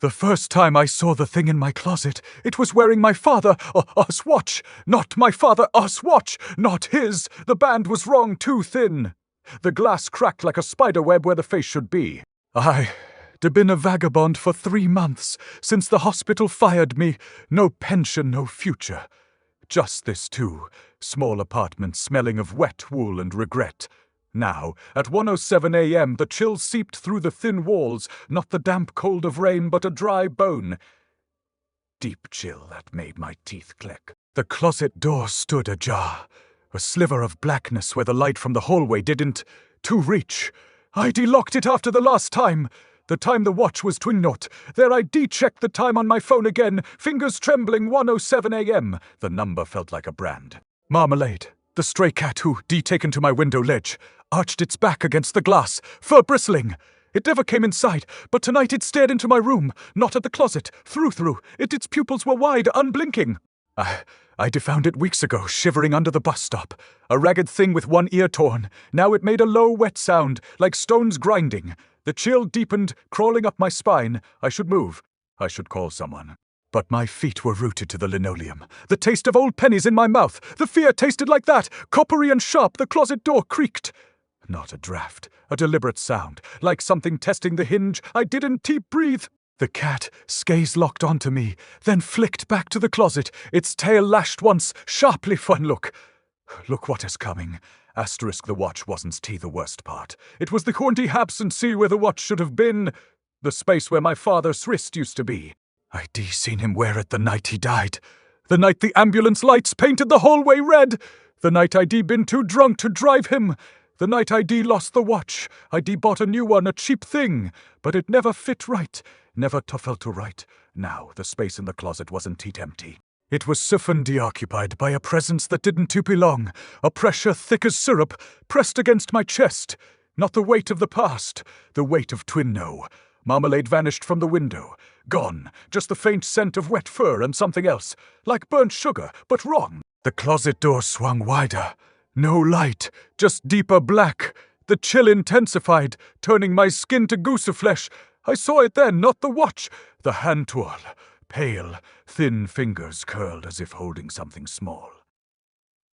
The first time I saw the thing in my closet, it was wearing my father-us watch. Not my father-us watch, not his. The band was wrong, too thin. The glass cracked like a spiderweb where the face should be. I'd been a vagabond for 3 months, since the hospital fired me. No pension, no future. Just this too, small apartment smelling of wet wool and regret. Now, at 1:07 a.m., the chill seeped through the thin walls, not the damp cold of rain, but a dry bone. Deep chill that made my teeth click. The closet door stood ajar, a sliver of blackness where the light from the hallway didn't to reach. I de-locked it after the last time. The time the watch was twin not. There I de-checked the time on my phone again, fingers trembling, 1:07 a.m. The number felt like a brand. Marmalade, the stray cat who, de-taken to my window ledge, arched its back against the glass, fur bristling. It never came inside, but tonight it stared into my room, not at the closet, through. Its pupils were wide, unblinking. I found it weeks ago, shivering under the bus stop. A ragged thing with one ear torn. Now it made a low, wet sound, like stones grinding. The chill deepened, crawling up my spine. I should move. I should call someone. But my feet were rooted to the linoleum. The taste of old pennies in my mouth. The fear tasted like that, coppery and sharp. The closet door creaked. Not a draft, a deliberate sound, like something testing the hinge. I didn't deep breathe. The cat, skaze locked onto me, then flicked back to the closet, its tail lashed once, sharply for one look. Look what is coming. Asterisk the watch wasn't the worst part. It was the haunty absentee where the watch should have been. The space where my father's wrist used to be. I'd seen him wear it the night he died. The night the ambulance lights painted the hallway red. The night I'd been too drunk to drive him. The night I'd lost the watch. I'd bought a new one, a cheap thing. But it never fit right. Never felt right. Now the space in the closet wasn't empty. It was siphoned occupied by a presence that didn't belong. A pressure thick as syrup, pressed against my chest. Not the weight of the past, the weight of twin no. Marmalade vanished from the window. Gone. Just the faint scent of wet fur and something else. Like burnt sugar, but wrong. The closet door swung wider. No light, just deeper black. The chill intensified, turning my skin to gooseflesh. I saw it then, not the watch. The hand twirl, pale, thin fingers curled as if holding something small.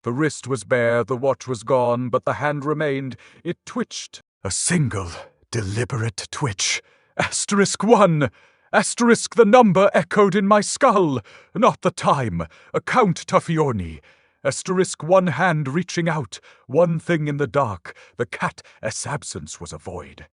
The wrist was bare, the watch was gone, but the hand remained. It twitched. A single, deliberate twitch. *1. Asterisk the number echoed in my skull. Not the time. Account Taffioni. Asterisk one hand reaching out. One thing in the dark. The cat's absence was a void.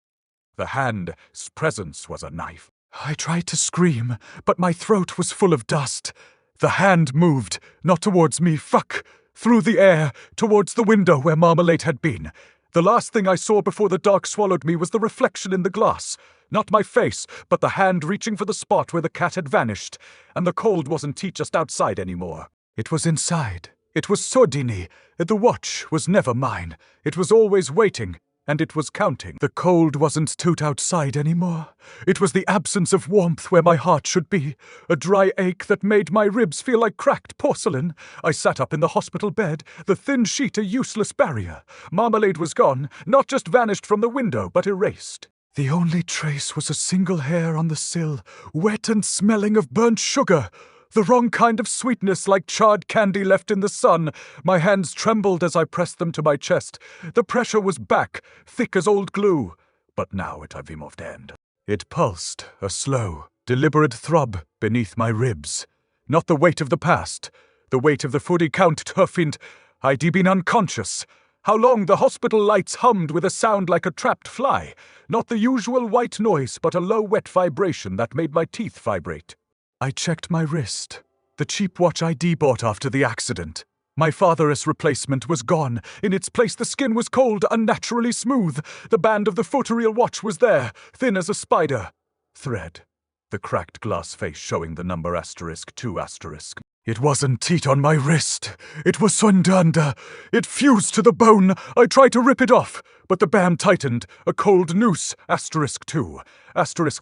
The hand's presence was a knife. I tried to scream, but my throat was full of dust. The hand moved, not towards me, through the air, towards the window where Marmalade had been. The last thing I saw before the dark swallowed me was the reflection in the glass. Not my face, but the hand reaching for the spot where the cat had vanished. And the cold wasn't just outside anymore. It was inside. It was Sordini. The watch was never mine. It was always waiting. And it was counting. The cold wasn't outside anymore. It was the absence of warmth where my heart should be. A dry ache that made my ribs feel like cracked porcelain. I sat up in the hospital bed, the thin sheet a useless barrier. Marmalade was gone, not just vanished from the window, but erased. The only trace was a single hair on the sill, wet and smelling of burnt sugar. The wrong kind of sweetness, like charred candy left in the sun. My hands trembled as I pressed them to my chest. The pressure was back, thick as old glue. But now it have moved end. It pulsed, a slow, deliberate throb beneath my ribs. Not the weight of the past. The weight of the footy count turfind. I'd been unconscious. How long the hospital lights hummed with a sound like a trapped fly. Not the usual white noise, but a low wet vibration that made my teeth vibrate. I checked my wrist. The cheap watch I'd bought after the accident. My father's replacement was gone. In its place the skin was cold, unnaturally smooth. The band of the photoreal watch was there, thin as a spider. Thread. The cracked glass face showing the number *2*. It wasn't teat on my wrist. It was sundanda. It fused to the bone. I tried to rip it off, but the band tightened. A cold noose, *2.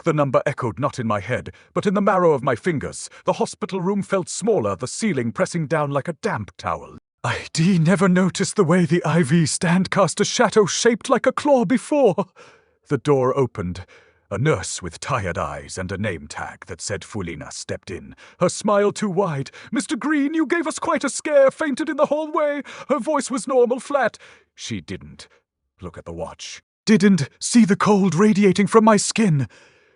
The number echoed not in my head, but in the marrow of my fingers. The hospital room felt smaller, the ceiling pressing down like a damp towel. I'd never noticed the way the IV stand cast a shadow shaped like a claw before. The door opened. A nurse with tired eyes and a name tag that said Fulina stepped in, her smile too wide. "Mr. Green, you gave us quite a scare, fainted in the hallway." Her voice was normal, flat. She didn't look at the watch. Didn't see the cold radiating from my skin.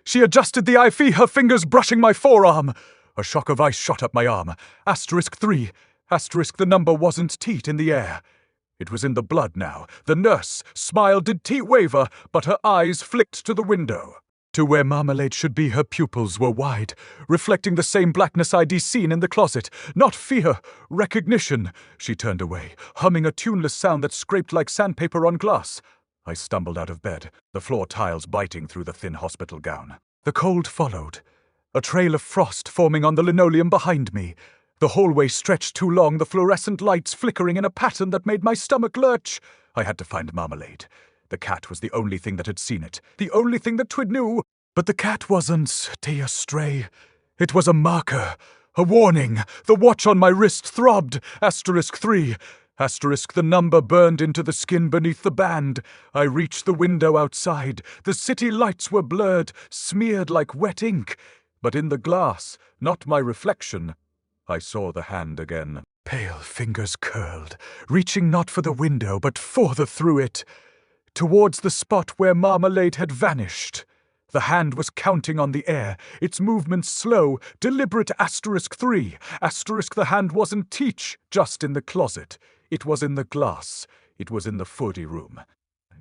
She adjusted the IV, her fingers brushing my forearm. A shock of ice shot up my arm. *3. The number wasn't teat in the air. It was in the blood now. The nurse smiled. Did teat waver? But her eyes flicked to the window. To where Marmalade should be, her pupils were wide, reflecting the same blackness I'd seen in the closet. Not fear, recognition. She turned away, humming a tuneless sound that scraped like sandpaper on glass. I stumbled out of bed, the floor tiles biting through the thin hospital gown. The cold followed, a trail of frost forming on the linoleum behind me. The hallway stretched too long, the fluorescent lights flickering in a pattern that made my stomach lurch. I had to find Marmalade. The cat was the only thing that had seen it, the only thing that Twid knew. But the cat wasn't dear stray. It was a marker, a warning. The watch on my wrist throbbed. *3. The number burned into the skin beneath the band. I reached the window outside. The city lights were blurred, smeared like wet ink. But in the glass, not my reflection, I saw the hand again. Pale fingers curled, reaching not for the window, but further through it, towards the spot where Marmalade had vanished. The hand was counting on the air, its movements slow, deliberate. *3. The hand wasn't teach, just in the closet. It was in the glass. It was in the foodie room.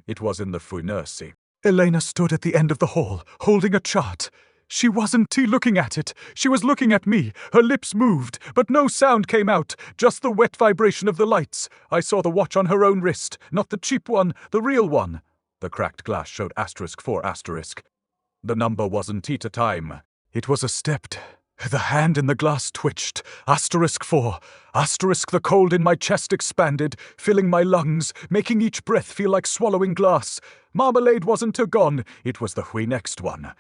It was in the nursery. Elena stood at the end of the hall, holding a chart. She wasn't looking at it. She was looking at me. Her lips moved, but no sound came out, just the wet vibration of the lights. I saw the watch on her own wrist, not the cheap one, the real one. The cracked glass showed *4. The number wasn't at a time. It was a stepped. The hand in the glass twitched. *4. The cold in my chest expanded, filling my lungs, making each breath feel like swallowing glass. Marmalade wasn't gone. It was the next one.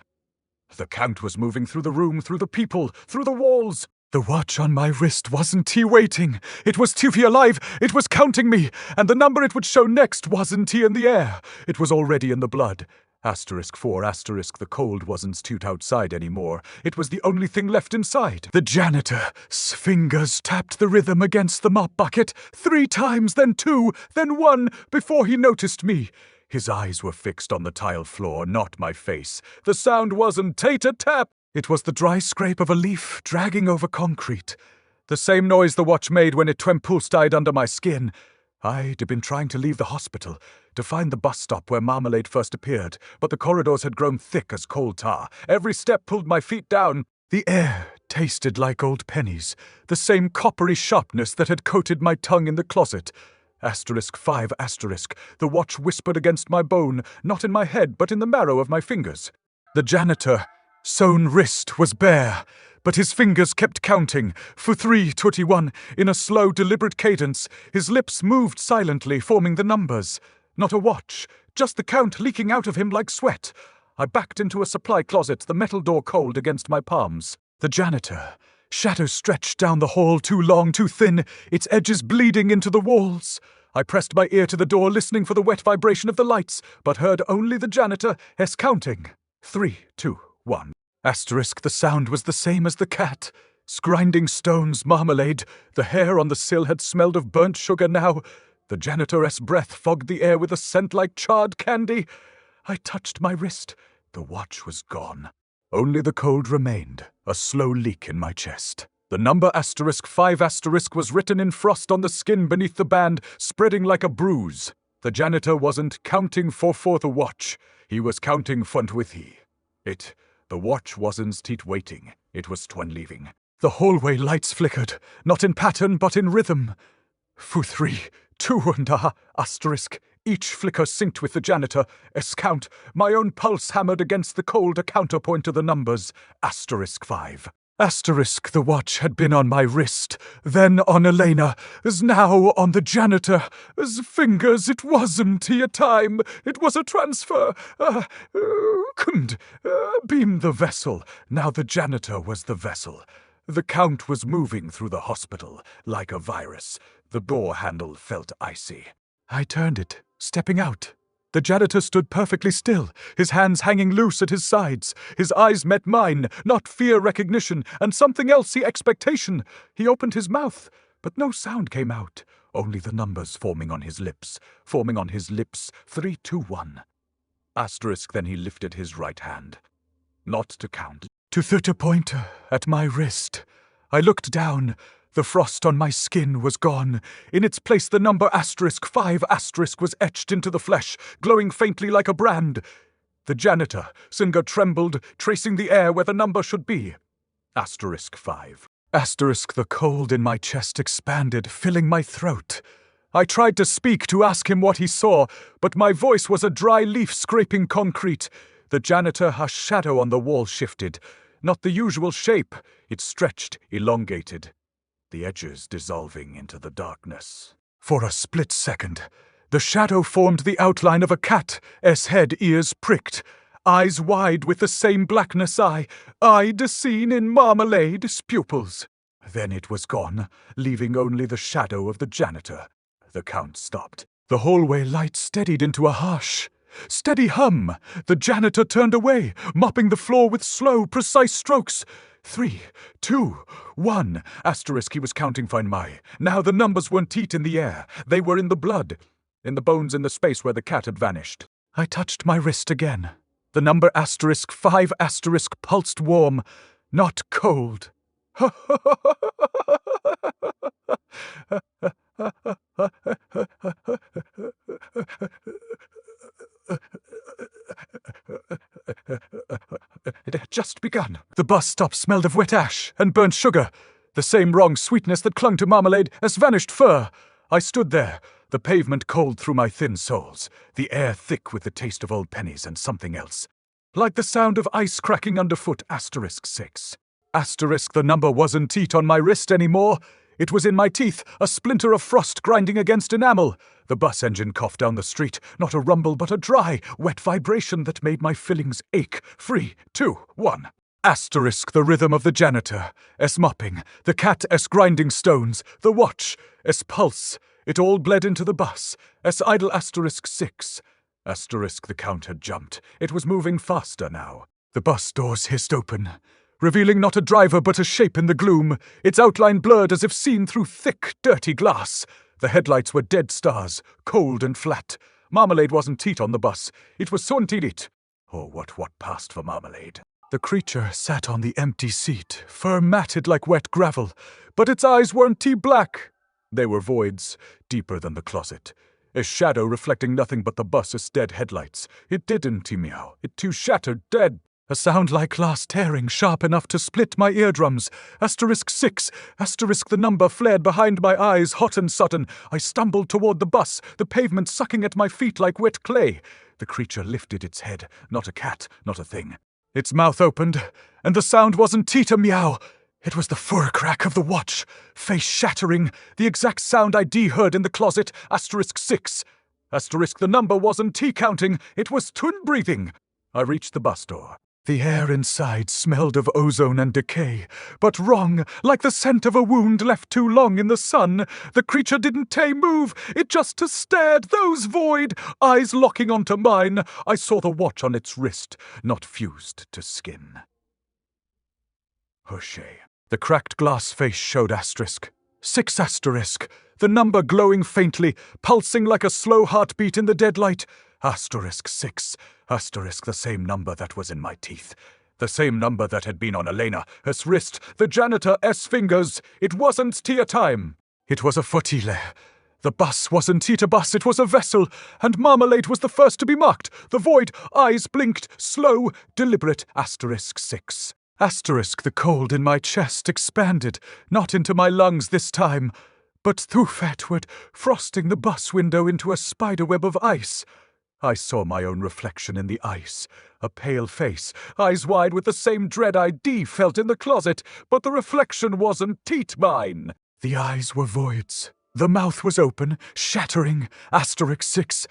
The count was moving through the room, through the people, through the walls. The watch on my wrist wasn't waiting. It was alive. It was counting me. And the number it would show next wasn't in the air. It was already in the blood. *4. The cold wasn't toot outside anymore. It was the only thing left inside. The janitor's fingers tapped the rhythm against the mop bucket 3 times, then 2, then 1, before he noticed me. His eyes were fixed on the tile floor, not my face. The sound wasn't tate-a-tap. It was the dry scrape of a leaf dragging over concrete. The same noise the watch made when it twempulsed under my skin. I'd been trying to leave the hospital, to find the bus stop where Marmalade first appeared, but the corridors had grown thick as coal tar. Every step pulled my feet down. The air tasted like old pennies, the same coppery sharpness that had coated my tongue in the closet. *5. The watch whispered against my bone, not in my head, but in the marrow of my fingers. The janitor's sewn wrist was bare, but his fingers kept counting. For 3:21, in a slow, deliberate cadence, his lips moved silently, forming the numbers. Not a watch, just the count leaking out of him like sweat. I backed into a supply closet, the metal door cold against my palms. The janitor. Shadow stretched down the hall, too long, too thin, its edges bleeding into the walls. I pressed my ear to the door, listening for the wet vibration of the lights, but heard only the janitor's counting. 3, 2, 1. The sound was the same as the cat. Grinding stones, Marmalade. The hair on the sill had smelled of burnt sugar now. The janitor's breath fogged the air with a scent like charred candy. I touched my wrist. The watch was gone. Only the cold remained, a slow leak in my chest. The number *5* was written in frost on the skin beneath the band, spreading like a bruise. The janitor wasn't counting for the watch. He was counting with he. The watch wasn't waiting. It was leaving. The hallway lights flickered, not in pattern, but in rhythm. 3, 2, and *. Each flicker synced with the janitor's count. My own pulse hammered against the cold, a counterpoint to the numbers. *5. The watch had been on my wrist, then on Elena, as now on the janitor's fingers. It wasn't a time, it was a transfer. Couldn't beam the vessel. Now the janitor was the vessel. The count was moving through the hospital like a virus. The door handle felt icy. I turned it, stepping out. The janitor stood perfectly still, his hands hanging loose at his sides. His eyes met mine, not fear recognition, and something else, the expectation. He opened his mouth, but no sound came out, only the numbers forming on his lips. 3, 2, 1. Asterisk, then he lifted his right hand. Not to count. To 30 pointer at my wrist. I looked down. The frost on my skin was gone. In its place the number *5* was etched into the flesh, glowing faintly like a brand. The janitor, Singer, trembled, tracing the air where the number should be. *5. The cold in my chest expanded, filling my throat. I tried to speak, to ask him what he saw, but my voice was a dry leaf scraping concrete. The janitor, a shadow on the wall, shifted. Not the usual shape. It stretched, elongated. The edges dissolving into the darkness. For a split second, the shadow formed the outline of a cat, head, ears pricked, eyes wide with the same blackness eyed seen in Marmalade's pupils. Then it was gone, leaving only the shadow of the janitor. The count stopped. The hallway light steadied into a harsh, steady hum. The janitor turned away, mopping the floor with slow, precise strokes. 3, 2, 1. He was counting fine my. Now the numbers weren't teat in the air. They were in the blood, in the bones, in the space where the cat had vanished. I touched my wrist again. The number *5* pulsed warm, not cold. It had just begun. The bus stop smelled of wet ash and burnt sugar. The same wrong sweetness that clung to Marmalade as vanished fur. I stood there, the pavement cold through my thin soles, the air thick with the taste of old pennies and something else. Like the sound of ice cracking underfoot. *6. The number wasn't teat on my wrist anymore. It was in my teeth, a splinter of frost grinding against enamel. The bus engine coughed down the street, not a rumble but a dry, wet vibration that made my fillings ache. 3, 2, 1. The rhythm of the janitor, mopping, the cat grinding stones, the watch, pulse. It all bled into the bus, idle. *6. The count had jumped. It was moving faster now. The bus doors hissed open, revealing not a driver but a shape in the gloom, its outline blurred as if seen through thick, dirty glass. The headlights were dead stars, cold and flat. Marmalade wasn't teat on the bus. It was Sontilit. Oh, what passed for Marmalade? The creature sat on the empty seat, fur matted like wet gravel, but its eyes weren't tea-black. They were voids, deeper than the closet. A shadow reflecting nothing but the bus's dead headlights. It didn't meow. It too shattered, dead. A sound like glass tearing, sharp enough to split my eardrums. *6. The number flared behind my eyes, hot and sudden. I stumbled toward the bus, the pavement sucking at my feet like wet clay. The creature lifted its head, not a cat, not a thing. Its mouth opened, and the sound wasn't teeter meow. It was the fur crack of the watch, face shattering, the exact sound I'd heard in the closet. *6. The number wasn't tea counting, it was tun breathing. I reached the bus door. The air inside smelled of ozone and decay, but wrong, like the scent of a wound left too long in the sun. The creature didn't move, it just stared, those void eyes locking onto mine. I saw the watch on its wrist, not fused to skin. Hushay. The cracked glass face showed *6. The number glowing faintly, pulsing like a slow heartbeat in the deadlight. *6. The same number that was in my teeth. The same number that had been on Elena's wrist, the janitor's fingers. It wasn't tea time. It was a flotille. The bus wasn't tea to bus, it was a vessel, and Marmalade was the first to be marked. The void, eyes blinked, slow, deliberate. *6. The cold in my chest expanded, not into my lungs this time, but through fatward, frosting the bus window into a spiderweb of ice. I saw my own reflection in the ice, a pale face, eyes wide with the same dread I'd felt in the closet, but the reflection wasn't teat mine. The eyes were voids. The mouth was open, shattering. *6.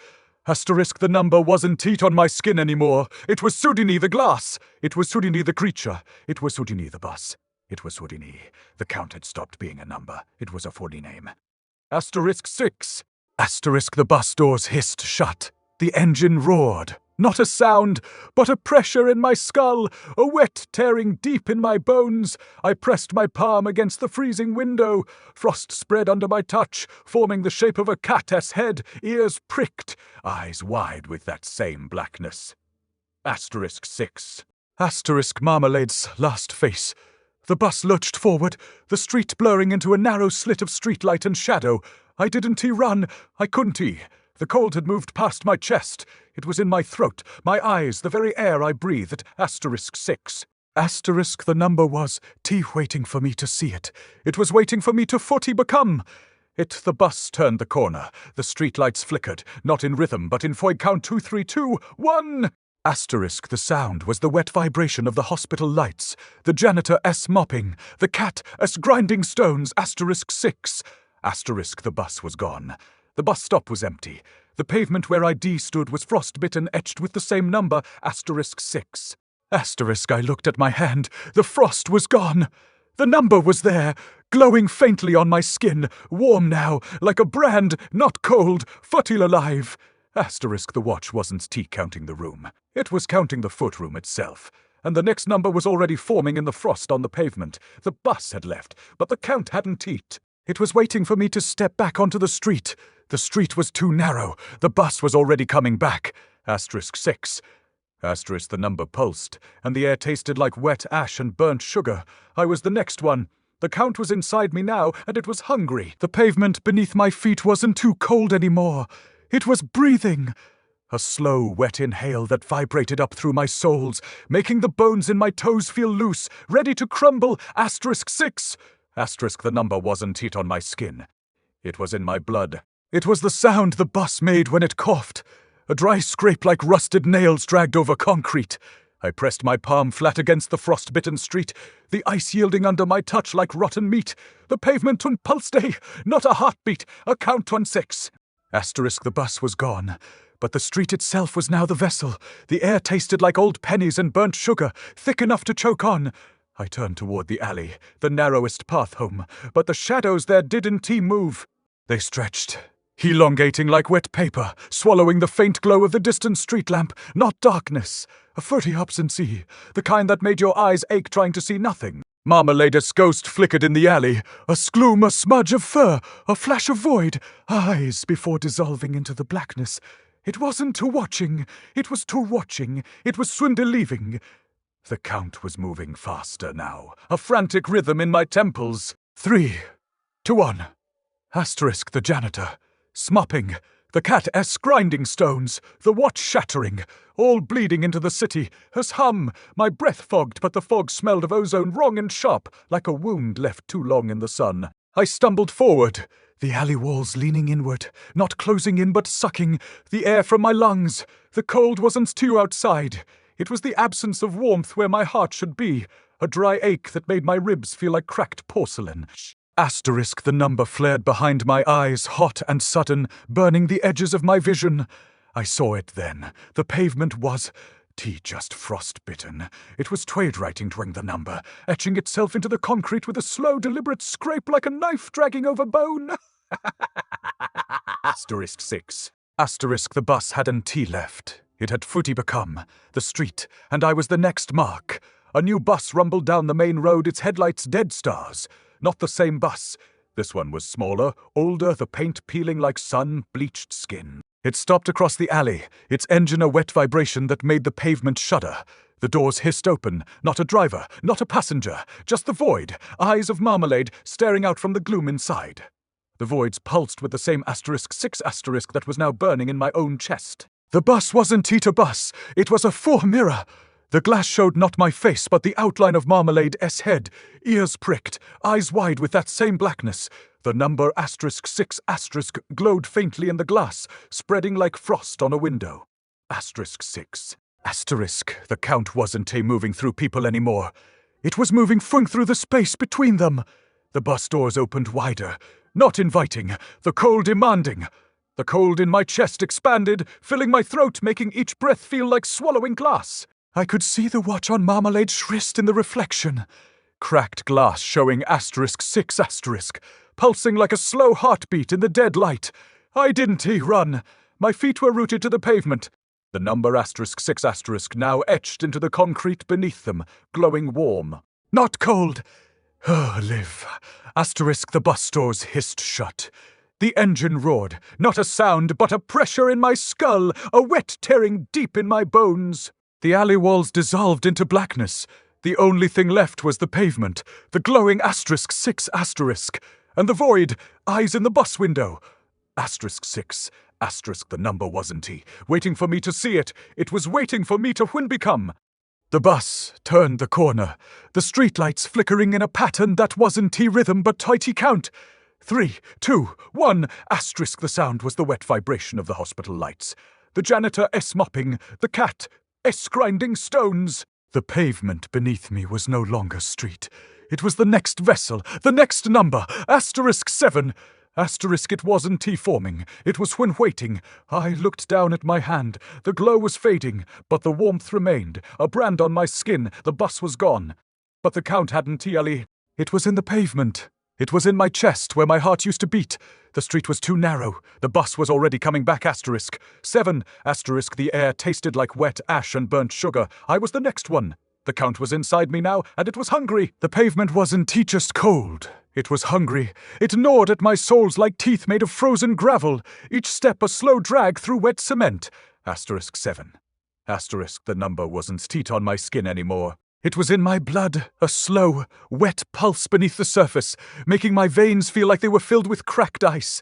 The number wasn't teat on my skin anymore. It was Houdini the glass. It was Houdini the creature. It was Houdini the bus. It was Houdini. The count had stopped being a number. It was a 40 name. *6. The bus doors hissed shut. The engine roared. Not a sound, but a pressure in my skull, a wet tearing deep in my bones. I pressed my palm against the freezing window. Frost spread under my touch, forming the shape of a cat's head, ears pricked, eyes wide with that same blackness. *6. Marmalade's last face. The bus lurched forward, the street blurring into a narrow slit of streetlight and shadow. I didn't run. I couldn't. The cold had moved past my chest. It was in my throat, my eyes, the very air I breathed. *6. The number was waiting for me to see it. It was waiting for me to become. The bus turned the corner. The streetlights flickered, not in rhythm, but in Foy count 2, 3, 2, 1. The sound was the wet vibration of the hospital lights, the janitor mopping, the cat grinding stones. *6. The bus was gone. The bus stop was empty. The pavement where ID stood was frostbitten, etched with the same number. *6. I looked at my hand. The frost was gone. The number was there, glowing faintly on my skin, warm now, like a brand, not cold, futile alive. The watch wasn't counting the room. It was counting the footroom itself. And the next number was already forming in the frost on the pavement. The bus had left, but the count hadn't teat. It was waiting for me to step back onto the street. The street was too narrow. The bus was already coming back. *6. The number pulsed, and the air tasted like wet ash and burnt sugar. I was the next one. The count was inside me now, and it was hungry. The pavement beneath my feet wasn't too cold anymore. It was breathing. A slow, wet inhale that vibrated up through my soles, making the bones in my toes feel loose, ready to crumble. *6. The number wasn't heat on my skin. It was in my blood. It was the sound the bus made when it coughed. A dry scrape like rusted nails dragged over concrete. I pressed my palm flat against the frost-bitten street, the ice yielding under my touch like rotten meat. The pavement tun pulsed, not a heartbeat, a count 6. The bus was gone, but the street itself was now the vessel. The air tasted like old pennies and burnt sugar, thick enough to choke on. I turned toward the alley, the narrowest path home, but the shadows there didn't move. They stretched, elongating like wet paper, swallowing the faint glow of the distant street lamp, not darkness. A furry absentee, the kind that made your eyes ache trying to see nothing. Marmalade's ghost flickered in the alley, a skloom, a smudge of fur, a flash of void, eyes before dissolving into the blackness. It wasn't to watching, it was to watching, it was swindleiving. The count was moving faster now, a frantic rhythm in my temples. 3, 2, 1. The janitor, smopping, the cat grinding stones, the watch shattering, all bleeding into the city. My breath fogged, but the fog smelled of ozone wrong and sharp, like a wound left too long in the sun. I stumbled forward, the alley walls leaning inward, not closing in but sucking, the air from my lungs. The cold wasn't too outside. It was the absence of warmth where my heart should be, a dry ache that made my ribs feel like cracked porcelain. The number flared behind my eyes, hot and sudden, burning the edges of my vision. I saw it then. The pavement was just frostbitten. It was writing the number, etching itself into the concrete with a slow, deliberate scrape like a knife dragging over bone. *6. The bus hadn't left. It had become the street, and I was the next mark. A new bus rumbled down the main road, its headlights dead stars. Not the same bus. This one was smaller, older, the paint peeling like sun-bleached skin. It stopped across the alley, its engine a wet vibration that made the pavement shudder. The doors hissed open, not a driver, not a passenger, just the void, eyes of Marmalade staring out from the gloom inside. The voids pulsed with the same *6 that was now burning in my own chest. The bus wasn't a bus, it was a mirror. The glass showed not my face, but the outline of Marmalade's head, ears pricked, eyes wide with that same blackness. The number *6 glowed faintly in the glass, spreading like frost on a window. *6. The count wasn't moving through people anymore. It was moving through the space between them. The bus doors opened wider, not inviting, the cold demanding. The cold in my chest expanded, filling my throat, making each breath feel like swallowing glass. I could see the watch on Marmalade's wrist in the reflection. Cracked glass showing *6, pulsing like a slow heartbeat in the dead light. I didn't run. My feet were rooted to the pavement. The number *6* now etched into the concrete beneath them, glowing warm. Not cold. Live. The bus doors hissed shut. The engine roared. Not a sound, but a pressure in my skull, a wet tearing deep in my bones. The alley walls dissolved into blackness. The only thing left was the pavement, the glowing *6*, and the void, eyes in the bus window. *6, the number wasn't he, waiting for me to see it. It was waiting for me to become. The bus turned the corner, the streetlights flickering in a pattern that wasn't rhythm but tighty count. 3, 2, 1, *. The sound was the wet vibration of the hospital lights. The janitor mopping, the cat grinding stones. The pavement beneath me was no longer street. It was the next vessel, the next number, *7. It wasn't forming. It was when waiting. I looked down at my hand. The glow was fading, but the warmth remained. A brand on my skin. The bus was gone. But the count hadn't Ellie. It was in the pavement. It was in my chest where my heart used to beat. The street was too narrow. The bus was already coming back *7. The air tasted like wet ash and burnt sugar. I was the next one. The count was inside me now, and it was hungry. The pavement wasn't just cold. It was hungry. It gnawed at my soles like teeth made of frozen gravel. Each step a slow drag through wet cement. *7. The number wasn't teat on my skin anymore. It was in my blood, a slow, wet pulse beneath the surface, making my veins feel like they were filled with cracked ice.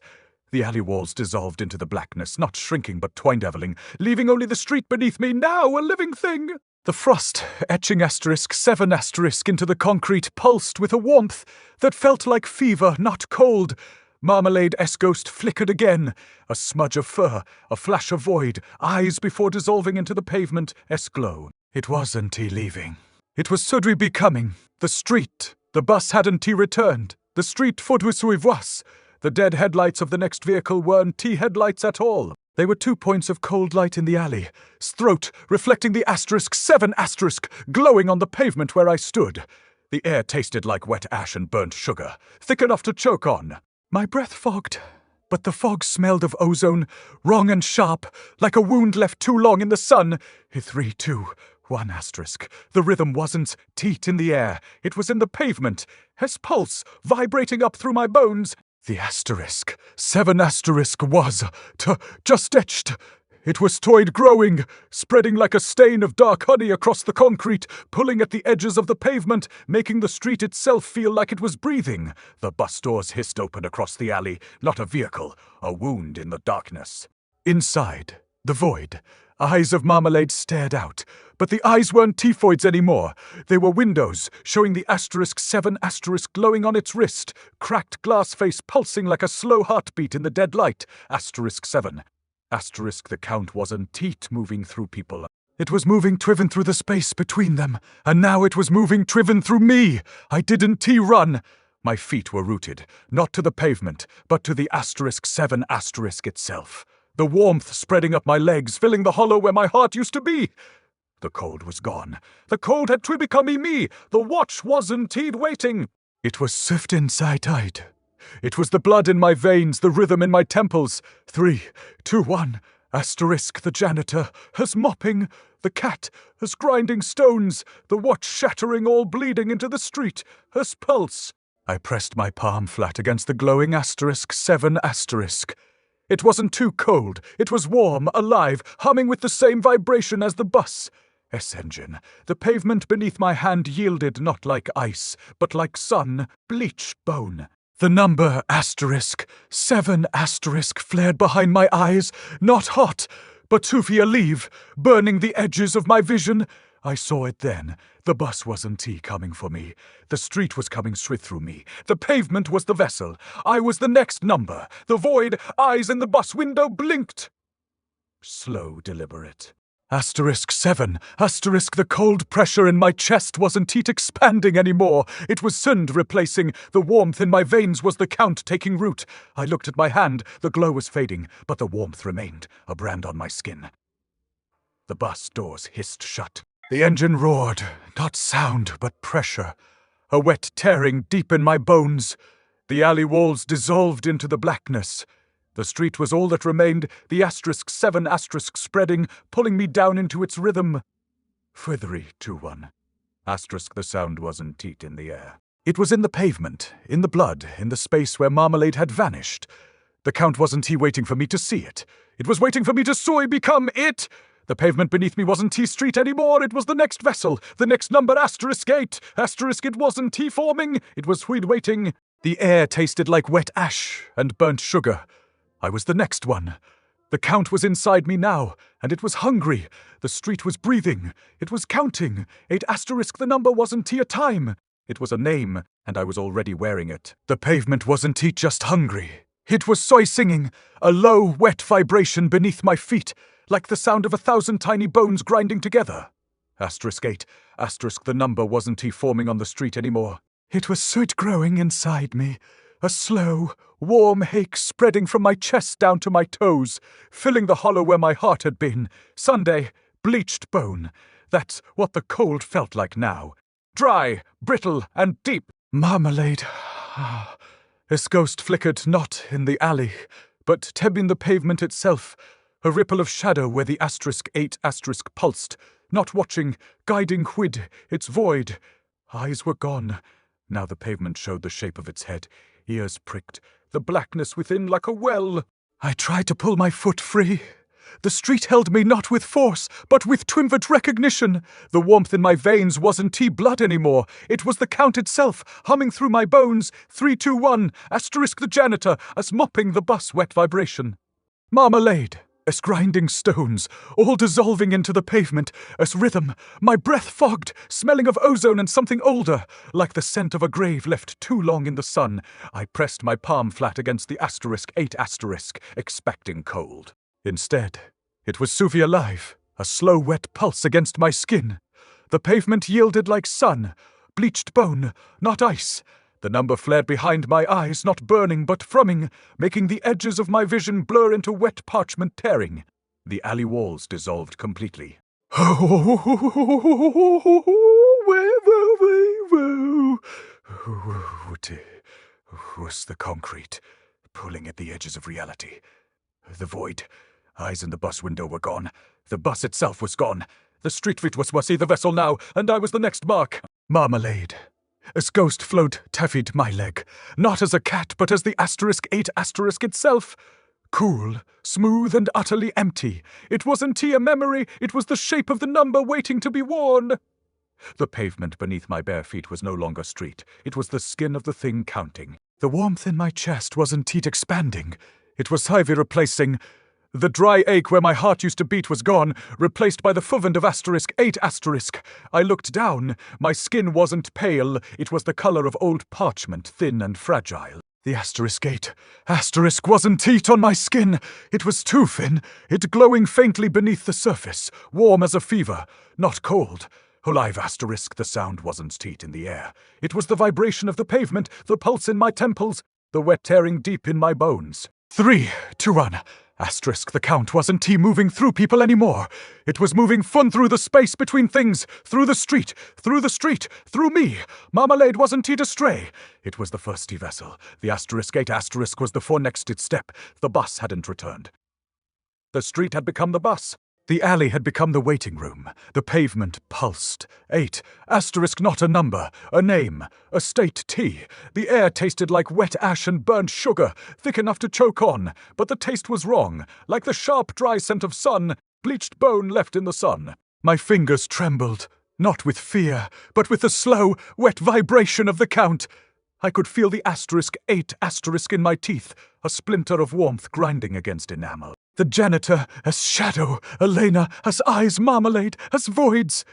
The alley walls dissolved into the blackness, not shrinking but twine-deviling, leaving only the street beneath me, now a living thing. The frost, etching *7 into the concrete, pulsed with a warmth that felt like fever, not cold. Marmalade's ghost flickered again, a smudge of fur, a flash of void, eyes before dissolving into the pavement, glow. It wasn't he leaving. It was Sudri becoming. The street. The bus hadn't returned. The street was. The dead headlights of the next vehicle weren't headlights at all. They were 2 points of cold light in the alley. Throat, reflecting the *7, glowing on the pavement where I stood. The air tasted like wet ash and burnt sugar, thick enough to choke on. My breath fogged, but the fog smelled of ozone, wrong and sharp, like a wound left too long in the sun. 3, 2, 1 *. The rhythm wasn't teat in the air. It was in the pavement. His pulse, vibrating up through my bones. The *7 was just etched. It was toyed growing, spreading like a stain of dark honey across the concrete, pulling at the edges of the pavement, making the street itself feel like it was breathing. The bus doors hissed open across the alley, not a vehicle, a wound in the darkness. Inside, the void. Eyes of Marmalade stared out, but the eyes weren't typhoids anymore. They were windows, showing the *7 glowing on its wrist, cracked glass face pulsing like a slow heartbeat in the dead light. *7. The count wasn't teat moving through people. It was moving driven through the space between them, and now it was moving driven through me. I didn't run. My feet were rooted, not to the pavement, but to the *7 itself. The warmth spreading up my legs, filling the hollow where my heart used to be. The cold was gone. The cold had become me. The watch wasn't waiting. It was swift inside tight. It was the blood in my veins, the rhythm in my temples. 3, 2, 1. The janitor, as mopping. The cat, as grinding stones. The watch shattering, all bleeding into the street. As pulse. I pressed my palm flat against the glowing *7. It wasn't too cold. It was warm, alive, humming with the same vibration as the bus. Engine. The pavement beneath my hand yielded not like ice, but like sun, bleached bone. The number *7 flared behind my eyes, not hot, but to leave, burning the edges of my vision. I saw it then. The bus wasn't coming for me. The street was coming straight through me. The pavement was the vessel. I was the next number. The void, eyes in the bus window blinked. Slow, deliberate. *7, the cold pressure in my chest wasn't expanding anymore. It was Sund replacing. The warmth in my veins was the count taking root. I looked at my hand. The glow was fading, but the warmth remained, a brand on my skin. The bus doors hissed shut. The engine roared, not sound, but pressure. A wet tearing deep in my bones. The alley walls dissolved into the blackness. The street was all that remained, the *7 spreading, pulling me down into its rhythm. 4-3-2-1. The sound wasn't teat in the air. It was in the pavement, in the blood, in the space where Marmalade had vanished. The Count wasn't he waiting for me to see it. It was waiting for me to soy become it. The pavement beneath me wasn't T Street anymore. It was the next vessel, the next number *8. It wasn't T forming. It was we'd waiting. The air tasted like wet ash and burnt sugar. I was the next one. The Count was inside me now, and it was hungry. The street was breathing. It was counting. 8 the number wasn't T a time. It was a name, and I was already wearing it. The pavement wasn't T just hungry. It was soy singing, a low, wet vibration beneath my feet, like the sound of 1,000 tiny bones grinding together. *8, the number wasn't T forming on the street anymore. It was soot growing inside me, a slow, warm ache spreading from my chest down to my toes, filling the hollow where my heart had been. Sunday, bleached bone. That's what the cold felt like now. Dry, brittle, and deep. Marmalade. This ghost flickered not in the alley, but in the pavement itself, a ripple of shadow where the *8 pulsed, not watching, guiding whid, its void. Eyes were gone. Now the pavement showed the shape of its head, ears pricked, the blackness within like a well. I tried to pull my foot free. The street held me not with force, but with triumphant recognition. The warmth in my veins wasn't tea blood anymore. It was the Count itself, humming through my bones. 3-2-1, the janitor, as mopping the bus wet vibration. Marmalade, as grinding stones, all dissolving into the pavement, as rhythm, my breath fogged, smelling of ozone and something older, like the scent of a grave left too long in the sun. I pressed my palm flat against the *8, expecting cold. Instead, it was Suvi alive, a slow wet pulse against my skin. The pavement yielded like sun, bleached bone, not ice. The number flared behind my eyes, not burning but frumming, making the edges of my vision blur into wet parchment tearing. The alley walls dissolved completely. Was the concrete, pulling at the edges of reality. The void. Eyes in the bus window were gone. The bus itself was gone. The street was the vessel now, and I was the next mark. Marmalade. As ghost flowed taffied my leg, not as a cat, but as the *8 itself. Cool, smooth, and utterly empty. It wasn't a memory, it was the shape of the number waiting to be worn. The pavement beneath my bare feet was no longer street. It was the skin of the thing counting. The warmth in my chest wasn't teat expanding. It was Ivy replacing. The dry ache where my heart used to beat was gone, replaced by the fuvand of *8. I looked down. My skin wasn't pale. It was the color of old parchment, thin and fragile. The *8 wasn't teat on my skin. It was too thin. It glowing faintly beneath the surface, warm as a fever, not cold. Alive the sound wasn't teat in the air. It was the vibration of the pavement, the pulse in my temples, the wet tearing deep in my bones. 3-1. The Count wasn't moving through people anymore. It was moving fun through the space between things, through the street, through me. Marmalade wasn't to stray. It was the first vessel. The *8 was the next step. The bus hadn't returned. The street had become the bus. The alley had become the waiting room. The pavement pulsed. 8, not a number, a name, a state T. The air tasted like wet ash and burnt sugar, thick enough to choke on, but the taste was wrong, like the sharp, dry scent of sun, bleached bone left in the sun. My fingers trembled, not with fear, but with the slow, wet vibration of the Count. I could feel the *8 in my teeth, a splinter of warmth grinding against enamel. The janitor, as shadow, Elena, as eyes, Marmalade, as voids.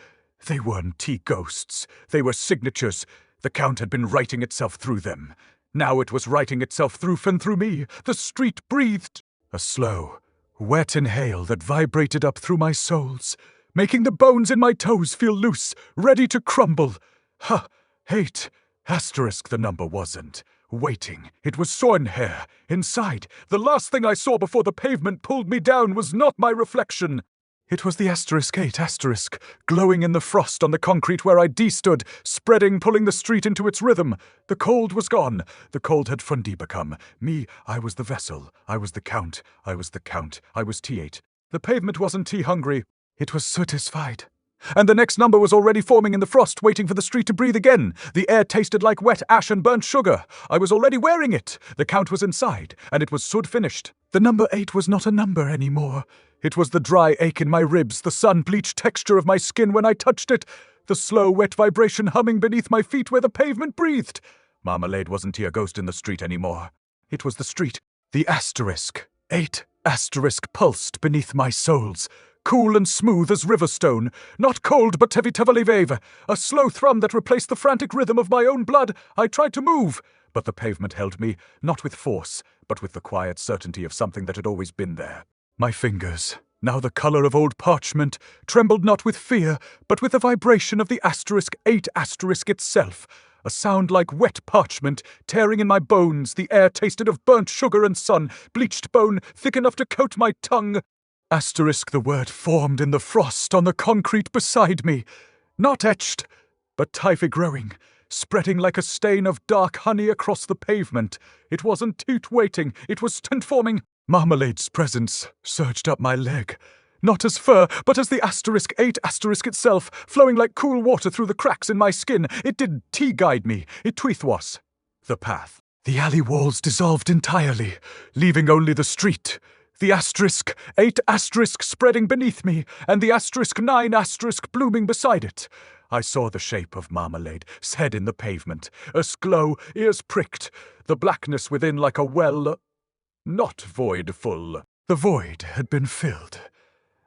They weren't ghosts. They were signatures. The Count had been writing itself through them. Now it was writing itself through and through me. The street breathed. A slow, wet inhale that vibrated up through my soles, making the bones in my toes feel loose, ready to crumble. 8, the number wasn't. Waiting. It was Sornhair. Inside. The last thing I saw before the pavement pulled me down was not my reflection. It was the *8*, glowing in the frost on the concrete where I stood, spreading, pulling the street into its rhythm. The cold was gone. The cold had Fundy become. Me, I was the vessel. I was the count. I was the count. I was T8. The pavement wasn't tea-hungry. It was satisfied. And the next number was already forming in the frost, waiting for the street to breathe again. The air tasted like wet ash and burnt sugar. I was already wearing it. The count was inside, and it was soon finished. The number 8 was not a number anymore. It was the dry ache in my ribs, the sun-bleached texture of my skin when I touched it, the slow, wet vibration humming beneath my feet where the pavement breathed. Marmalade wasn't a ghost in the street anymore. It was the street. The *8* pulsed beneath my soles, cool and smooth as river stone, not cold but tevitavalive, a slow thrum that replaced the frantic rhythm of my own blood. I tried to move, but the pavement held me, not with force, but with the quiet certainty of something that had always been there. My fingers, now the color of old parchment, trembled not with fear, but with the vibration of the *8* itself, a sound like wet parchment, tearing in my bones. The air tasted of burnt sugar and sun, bleached bone, thick enough to coat my tongue. The word formed in the frost on the concrete beside me, not etched, but typhy growing, spreading like a stain of dark honey across the pavement. It wasn't teat waiting, it was tent forming. Marmalade's presence surged up my leg, not as fur, but as the *8* itself, flowing like cool water through the cracks in my skin. It did guide me, it tweethwas the path. The alley walls dissolved entirely, leaving only the street. The *8* spreading beneath me, and the *9* blooming beside it. I saw the shape of Marmalade's head in the pavement, a glow, ears pricked, the blackness within like a well, not void full. The void had been filled.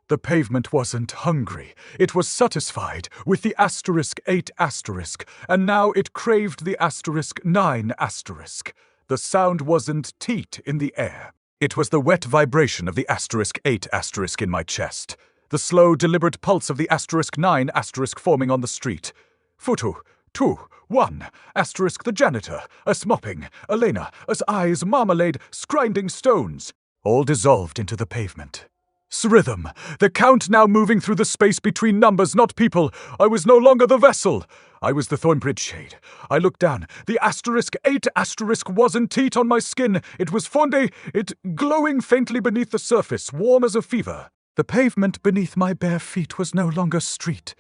The pavement wasn't hungry. It was satisfied with the *8*, and now it craved the *9*. The sound wasn't teat in the air. It was the wet vibration of the *8* in my chest, the slow, deliberate pulse of the *9* forming on the street. Futu, 2, 1, the janitor, as mopping, Elena, as eyes, Marmalade, grinding stones, all dissolved into the pavement. Rhythm, the count now moving through the space between numbers, not people. I was no longer the vessel. I was the Thornbridge shade. I looked down. The *8* wasn't teat on my skin. It was fonde, it glowing faintly beneath the surface, warm as a fever. The pavement beneath my bare feet was no longer street.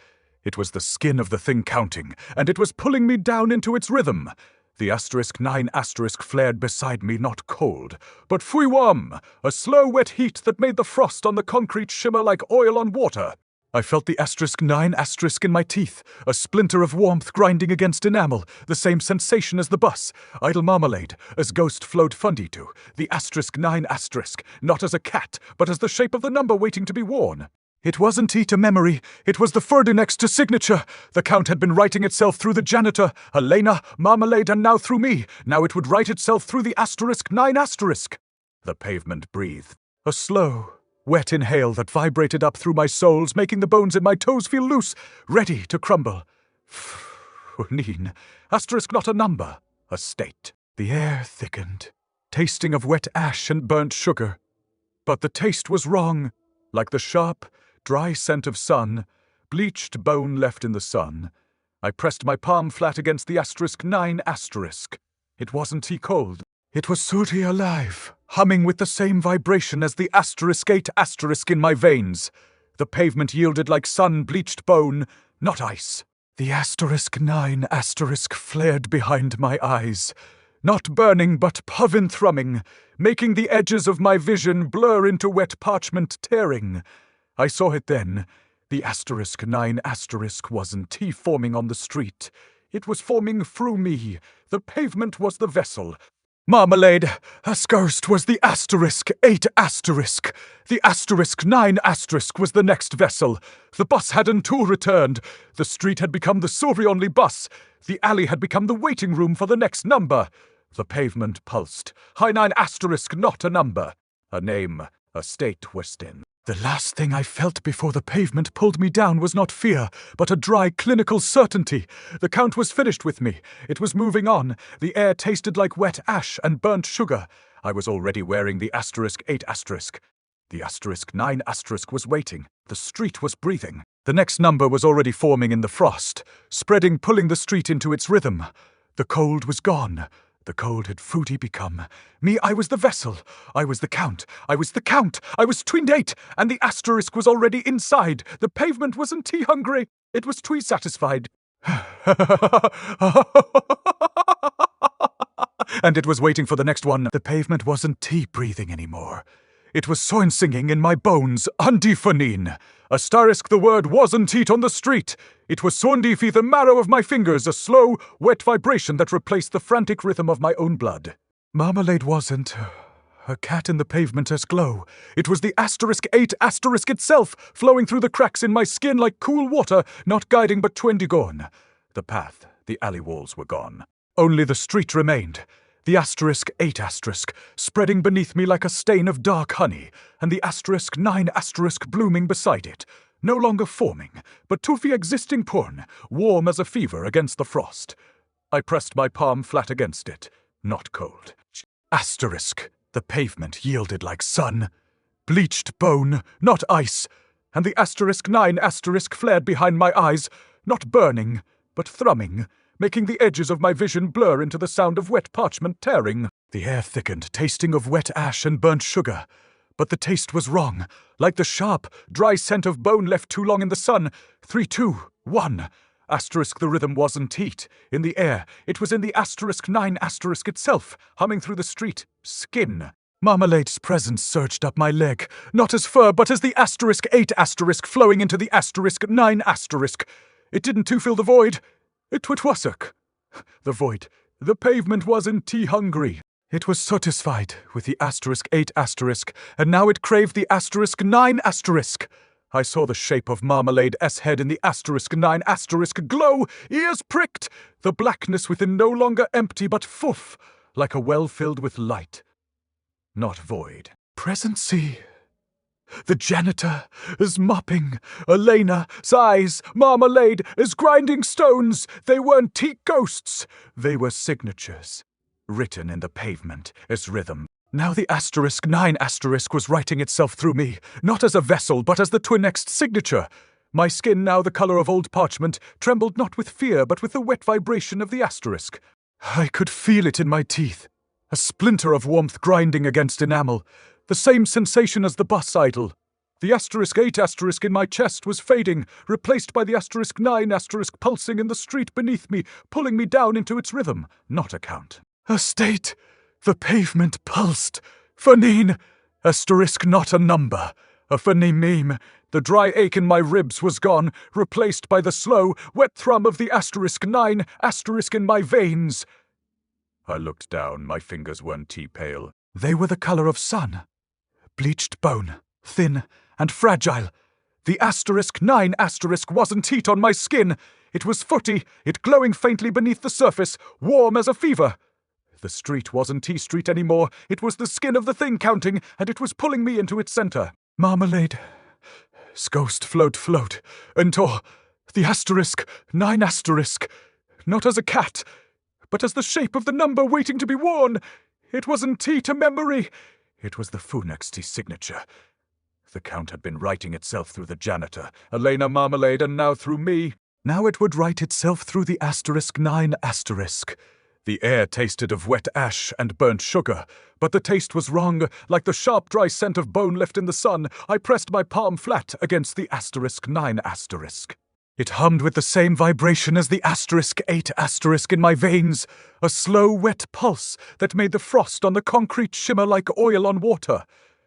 It was the skin of the thing counting, and it was pulling me down into its rhythm. The *9* flared beside me, not cold, but fui warm, a slow wet heat that made the frost on the concrete shimmer like oil on water. I felt the *9* in my teeth, a splinter of warmth grinding against enamel, the same sensation as the bus. Idle Marmalade, as ghost flowed Fundy to, the *9*, not as a cat, but as the shape of the number waiting to be worn. It wasn't teat a memory, it was the further next to signature. The count had been writing itself through the janitor, Elena, Marmalade, and now through me. Now it would write itself through the *9*. The pavement breathed. A slow, wet inhale that vibrated up through my soles, making the bones in my toes feel loose, ready to crumble. Neen, not a number, a state. The air thickened, tasting of wet ash and burnt sugar. But the taste was wrong, like the sharp, dry scent of sun, bleached bone left in the sun. I pressed my palm flat against the *9*. It wasn't tea cold. It was sooty alive, humming with the same vibration as the *8* in my veins. The pavement yielded like sun-bleached bone, not ice. The *9* flared behind my eyes, not burning but puffin thrumming, making the edges of my vision blur into wet parchment tearing. I saw it then. The *9* wasn't tea forming on the street. It was forming through me. The pavement was the vessel. Marmalade, ghost was the *8*. The *9* was the next vessel. The bus hadn't too returned. The street had become the sorry-only bus. The alley had become the waiting room for the next number. The pavement pulsed. High 9*, not a number. A name, a state was in. The last thing I felt before the pavement pulled me down was not fear, but a dry, clinical certainty. The count was finished with me. It was moving on. The air tasted like wet ash and burnt sugar. I was already wearing the *8*. The asterisk 9 asterisk was waiting. The street was breathing. The next number was already forming in the frost, spreading, pulling the street into its rhythm. The cold was gone. The cold had fruity become. Me, I was the vessel. I was the count. I was the count. I was twinned 8, and the asterisk was already inside. The pavement wasn't tea hungry. It was twee satisfied. And it was waiting for the next one. The pavement wasn't tea breathing anymore. It was soin singing in my bones, andifanin. Astarisk the word wasn't eat on the street. It was sondifi the marrow of my fingers, a slow, wet vibration that replaced the frantic rhythm of my own blood. Marmalade wasn't a cat in the pavement as glow. It was the asterisk 8 asterisk itself, flowing through the cracks in my skin like cool water, not guiding but twendigone. The path, the alley walls were gone. Only the street remained. The asterisk 8 asterisk, spreading beneath me like a stain of dark honey, and the asterisk 9 asterisk blooming beside it, no longer forming, but tufi existing porn, warm as a fever against the frost. I pressed my palm flat against it, not cold. Asterisk, the pavement yielded like sun. Bleached bone, not ice, and the asterisk 9 asterisk flared behind my eyes, not burning, but thrumming, making the edges of my vision blur into the sound of wet parchment tearing. The air thickened, tasting of wet ash and burnt sugar. But the taste was wrong, like the sharp, dry scent of bone left too long in the sun. 3, 2, 1. Asterisk the rhythm wasn't heat. In the air, it was in the asterisk 9 asterisk itself, humming through the street. Skin. Marmalade's presence surged up my leg, not as fur, but as the asterisk 8 asterisk flowing into the asterisk 9 asterisk. It didn't too fill the void. It wasuk. The void. The pavement wasn't tea hungry. It was satisfied with the asterisk 8 asterisk, and now it craved the asterisk 9 asterisk. I saw the shape of Marmalade's head in the asterisk 9 asterisk glow, ears pricked, the blackness within no longer empty but foof, like a well filled with light, not void. Presency. The janitor is mopping. Elena sighs. Marmalade is grinding stones. They weren't tea ghosts. They were signatures, written in the pavement as rhythm. Now the asterisk 9 asterisk was writing itself through me, not as a vessel, but as the twinexed signature. My skin, now the color of old parchment, trembled not with fear, but with the wet vibration of the asterisk. I could feel it in my teeth, a splinter of warmth grinding against enamel. The same sensation as the bus idol. The asterisk 8 asterisk in my chest was fading, replaced by the asterisk 9 asterisk pulsing in the street beneath me, pulling me down into its rhythm, not a count. A state. The pavement pulsed. Fanine. Asterisk not a number. A fanine meme. The dry ache in my ribs was gone, replaced by the slow, wet thrum of the asterisk 9 asterisk in my veins. I looked down. My fingers weren't tea pale. They were the color of sun. Bleached bone, thin and fragile. The asterisk 9 asterisk wasn't heat on my skin. It was footy, it glowing faintly beneath the surface, warm as a fever. The street wasn't tea street anymore. It was the skin of the thing counting, and it was pulling me into its center. Marmalade. Ghost float, until the asterisk 9 asterisk, not as a cat, but as the shape of the number waiting to be worn. It wasn't tea to memory. It was the Funexty signature. The count had been writing itself through the janitor, Elena Marmalade, and now through me. Now it would write itself through the asterisk 9 asterisk. The air tasted of wet ash and burnt sugar, but the taste was wrong, like the sharp dry scent of bone left in the sun. I pressed my palm flat against the asterisk 9 asterisk. It hummed with the same vibration as the asterisk 8 asterisk in my veins, a slow, wet pulse that made the frost on the concrete shimmer like oil on water.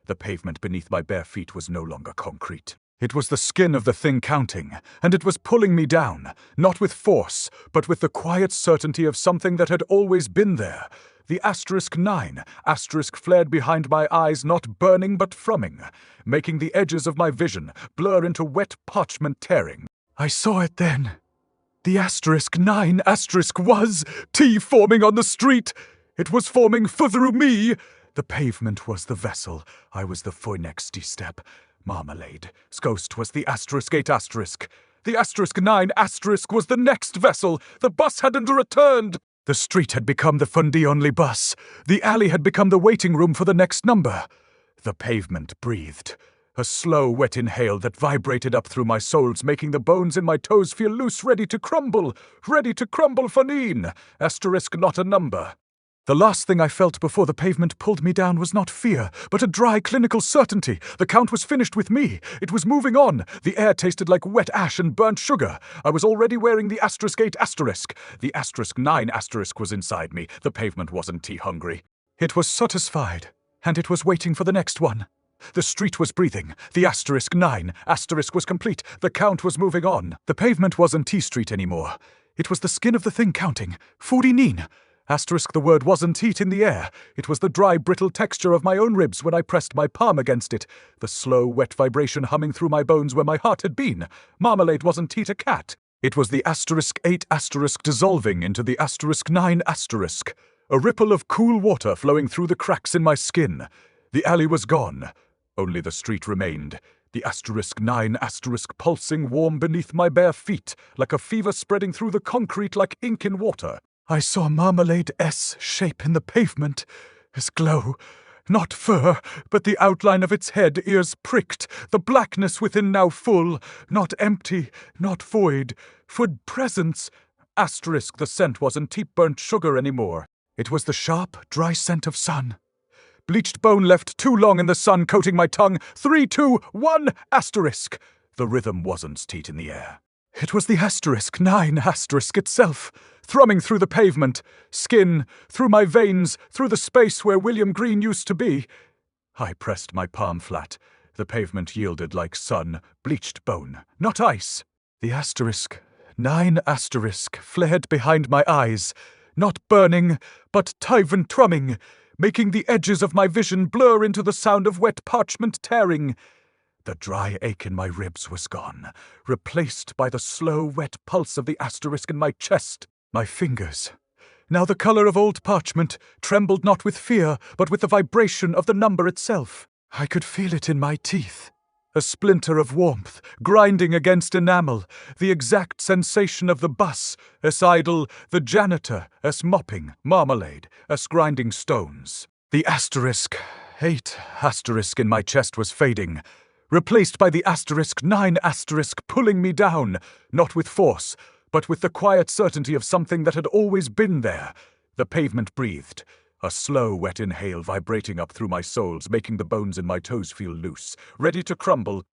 The pavement beneath my bare feet was no longer concrete. It was the skin of the thing counting, and it was pulling me down, not with force, but with the quiet certainty of something that had always been there. The asterisk 9 asterisk flared behind my eyes, not burning but frumming, making the edges of my vision blur into wet parchment tearing. I saw it then. The asterisk 9 asterisk was tea forming on the street. It was forming through me. The pavement was the vessel. I was the Foinexty step. Marmalade. Ghost was the asterisk 8 asterisk. The asterisk 9 asterisk was the next vessel. The bus hadn't returned. The street had become the Fundy-only bus. The alley had become the waiting room for the next number. The pavement breathed. A slow, wet inhale that vibrated up through my soles, making the bones in my toes feel loose, ready to crumble for Neen. Asterisk not a number. The last thing I felt before the pavement pulled me down was not fear, but a dry, clinical certainty. The count was finished with me. It was moving on. The air tasted like wet ash and burnt sugar. I was already wearing the asterisk 8 asterisk. The asterisk 9 asterisk was inside me. The pavement wasn't tea-hungry. It was satisfied, and it was waiting for the next one. The street was breathing. The asterisk 9 asterisk was complete. The count was moving on. The pavement wasn't T Street anymore. It was the skin of the thing counting. Foodie Neen. Asterisk the word wasn't heat in the air. It was the dry, brittle texture of my own ribs when I pressed my palm against it. The slow, wet vibration humming through my bones where my heart had been. Marmalade wasn't heat a cat. It was the asterisk 8 asterisk dissolving into the asterisk 9 asterisk. A ripple of cool water flowing through the cracks in my skin. The alley was gone. Only the street remained, the asterisk 9 asterisk pulsing warm beneath my bare feet, like a fever spreading through the concrete like ink in water. I saw Marmalade S shape in the pavement, his glow. Not fur, but the outline of its head, ears pricked, the blackness within now full, not empty, not void, food presence. Asterisk the scent wasn't deep-burnt sugar anymore. It was the sharp, dry scent of sun. Bleached bone left too long in the sun, coating my tongue. 3, 2, 1, asterisk. The rhythm wasn't teat in the air. It was the asterisk 9 asterisk itself, thrumming through the pavement, skin, through my veins, through the space where William Green used to be. I pressed my palm flat. The pavement yielded like sun, bleached bone, not ice. The asterisk 9 asterisk flared behind my eyes, not burning, but Tyvan trumming, making the edges of my vision blur into the sound of wet parchment tearing. The dry ache in my ribs was gone, replaced by the slow, wet pulse of the asterisk in my chest. My fingers, now the color of old parchment, trembled not with fear, but with the vibration of the number itself. I could feel it in my teeth. A splinter of warmth, grinding against enamel, the exact sensation of the bus, as idle, the janitor, as mopping, Marmalade, as grinding stones. The asterisk 8 asterisk in my chest was fading, replaced by the asterisk 9 asterisk pulling me down, not with force, but with the quiet certainty of something that had always been there. The pavement breathed. A slow, wet inhale vibrating up through my soles, making the bones in my toes feel loose, ready to crumble.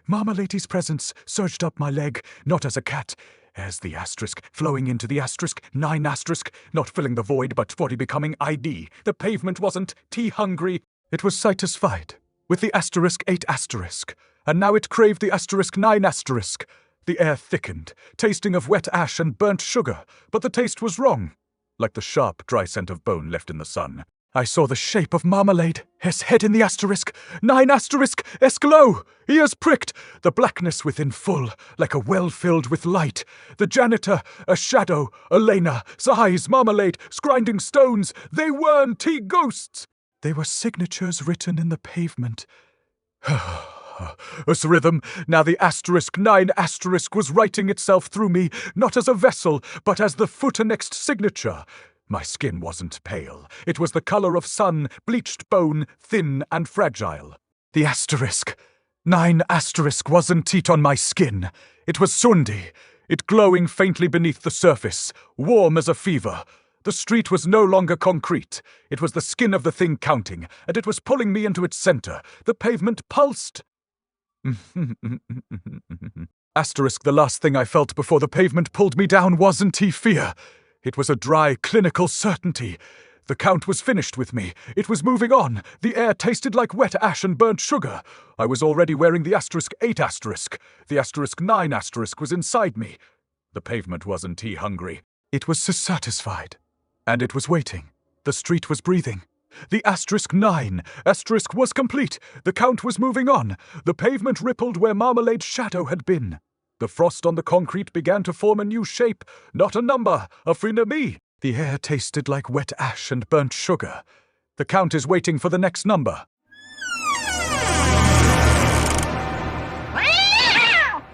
Marmalade's presence surged up my leg, not as a cat, as the asterisk, flowing into the asterisk, 9 asterisk, not filling the void but fully becoming ID. The pavement wasn't tea-hungry. It was satisfied with the asterisk 8 asterisk. And now it craved the asterisk 9 asterisk. The air thickened, tasting of wet ash and burnt sugar, but the taste was wrong, like the sharp, dry scent of bone left in the sun. I saw the shape of Marmalade, his head in the asterisk, 9 asterisk, glow, ears pricked, the blackness within full, like a well filled with light. The janitor, a shadow, Elena, eyes, Marmalade, grinding stones, they weren't tea ghosts. They were signatures written in the pavement. As rhythm, now the asterisk 9 asterisk was writing itself through me, not as a vessel, but as the foot-annexed signature. My skin wasn't pale. It was the color of sun, bleached bone, thin and fragile. The asterisk 9 asterisk wasn't teat on my skin. It was Sundi, it glowing faintly beneath the surface, warm as a fever. The street was no longer concrete. It was the skin of the thing counting, and it was pulling me into its center. The pavement pulsed. Asterisk the last thing I felt before the pavement pulled me down wasn't fear. It was a dry, clinical certainty. The count was finished with me. It was moving on. The air tasted like wet ash and burnt sugar. I was already wearing the asterisk 8 asterisk. The asterisk 9 asterisk was inside me. The pavement wasn't tea-hungry. It was satisfied. And it was waiting. The street was breathing. The asterisk 9 asterisk was complete. The count was moving on. The pavement rippled where Marmalade's shadow had been. The frost on the concrete began to form a new shape, not a number, a frenemy. The air tasted like wet ash and burnt sugar. The count is waiting for the next number.